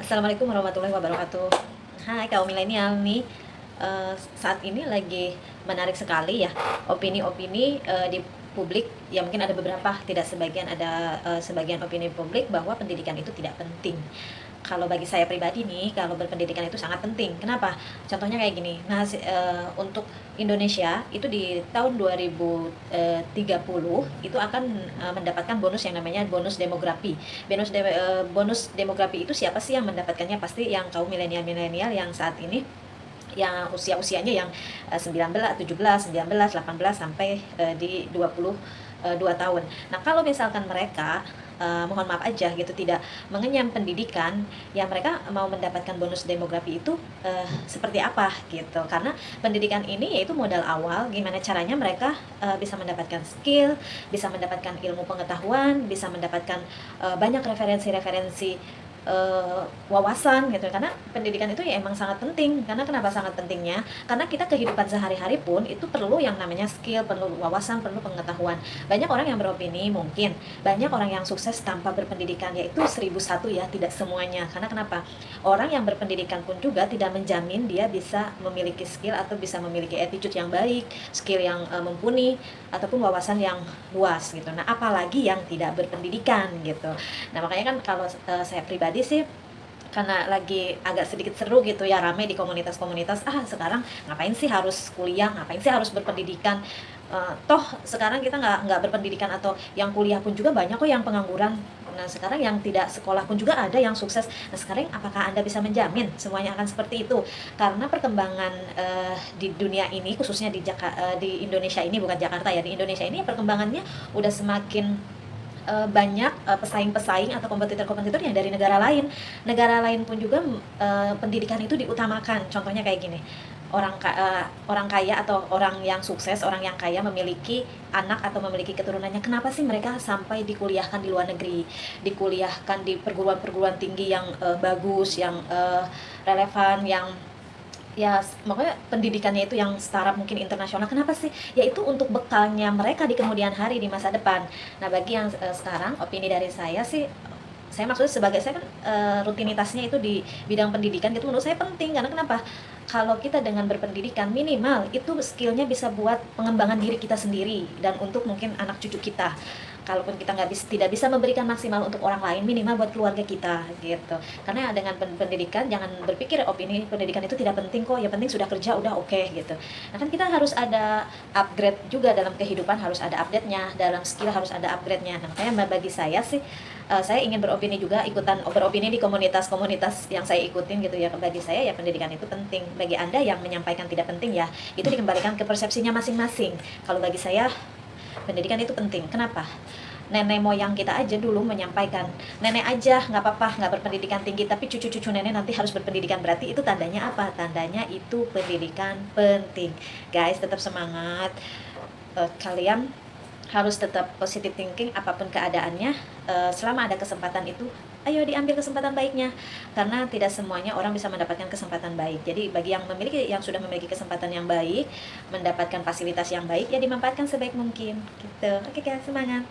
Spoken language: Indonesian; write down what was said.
Assalamualaikum warahmatullahi wabarakatuh. Hai kaum milenial nih, saat ini lagi menarik sekali ya opini-opini di publik. Ya mungkin ada beberapa, tidak sebagian, ada sebagian opini publik bahwa pendidikan itu tidak penting. Kalau bagi saya pribadi nih, kalau berpendidikan itu sangat penting. Kenapa? Contohnya kayak gini. Nah, untuk Indonesia itu di tahun 2030 itu akan mendapatkan bonus yang namanya bonus demografi. Bonus demografi itu siapa sih yang mendapatkannya? Pasti yang kaum milenial-milenial yang saat ini, yang usia-usianya yang 19, 17, 19, 18 sampai di 22 tahun. Nah, kalau misalkan mereka mohon maaf aja gitu tidak mengenyam pendidikan, ya mereka mau mendapatkan bonus demografi itu seperti apa gitu. Karena pendidikan ini yaitu modal awal gimana caranya mereka bisa mendapatkan skill, bisa mendapatkan ilmu pengetahuan, bisa mendapatkan banyak referensi-referensi wawasan gitu. Karena pendidikan itu ya emang sangat penting. Karena kenapa sangat pentingnya? Karena kita kehidupan sehari-hari pun itu perlu yang namanya skill, perlu wawasan, perlu pengetahuan. Banyak orang yang beropini, mungkin banyak orang yang sukses tanpa berpendidikan, yaitu 1001 ya, tidak semuanya. Karena kenapa? Orang yang berpendidikan pun juga tidak menjamin dia bisa memiliki skill atau bisa memiliki attitude yang baik, skill yang mumpuni, ataupun wawasan yang luas gitu. Nah, apalagi yang tidak berpendidikan gitu. Nah, makanya kan kalau saya pribadi sih, karena lagi agak sedikit seru gitu ya, rame di komunitas-komunitas, sekarang ngapain sih harus kuliah, ngapain sih harus berpendidikan. Toh sekarang kita nggak berpendidikan atau yang kuliah pun juga banyak kok yang pengangguran. Nah, sekarang yang tidak sekolah pun juga ada yang sukses. Nah, sekarang apakah Anda bisa menjamin semuanya akan seperti itu? Karena perkembangan di dunia ini, khususnya di Indonesia ini, bukan Jakarta ya, di Indonesia ini perkembangannya udah semakin banyak pesaing-pesaing atau kompetitor-kompetitor yang dari negara lain. Negara lain pun juga pendidikan itu diutamakan. Contohnya kayak gini, orang kaya atau orang yang sukses, orang yang kaya memiliki anak atau memiliki keturunannya. Kenapa sih mereka sampai dikuliahkan di luar negeri, dikuliahkan di perguruan-perguruan tinggi yang bagus, yang relevan, yang ya makanya pendidikannya itu yang setara mungkin internasional. Kenapa sih? Yaitu untuk bekalnya mereka di kemudian hari, di masa depan. Nah, bagi yang sekarang, opini dari saya sih, saya maksudnya sebagai saya kan rutinitasnya itu di bidang pendidikan gitu, menurut saya penting. Karena kenapa? Kalau kita dengan berpendidikan, minimal itu skillnya bisa buat pengembangan diri kita sendiri dan untuk mungkin anak cucu kita. Kalaupun kita tidak bisa memberikan maksimal untuk orang lain, minimal buat keluarga kita gitu. Karena dengan pendidikan, jangan berpikir opini pendidikan itu tidak penting kok, ya penting sudah kerja udah oke gitu. Nah, kan kita harus ada upgrade juga dalam kehidupan, harus ada update-nya, dalam skill harus ada upgrade-nya. Nah, makanya bagi saya sih, saya ingin beropini juga, ikutan beropini di komunitas-komunitas yang saya ikutin gitu ya. Bagi saya ya pendidikan itu penting. Bagi Anda yang menyampaikan tidak penting, ya itu dikembalikan ke persepsinya masing-masing. Kalau bagi saya pendidikan itu penting. Kenapa? Nenek moyang kita aja dulu menyampaikan, nenek aja nggak apa-apa nggak berpendidikan tinggi, tapi cucu-cucu nenek nanti harus berpendidikan. Berarti itu tandanya apa? Tandanya itu pendidikan penting. Guys, tetap semangat. Kalian harus tetap positive thinking apapun keadaannya. Selama ada kesempatan itu, ayo diambil kesempatan baiknya, karena tidak semuanya orang bisa mendapatkan kesempatan baik. Jadi bagi yang sudah memiliki kesempatan yang baik, mendapatkan fasilitas yang baik, ya dimanfaatkan sebaik mungkin gitu. Oke guys, semangat.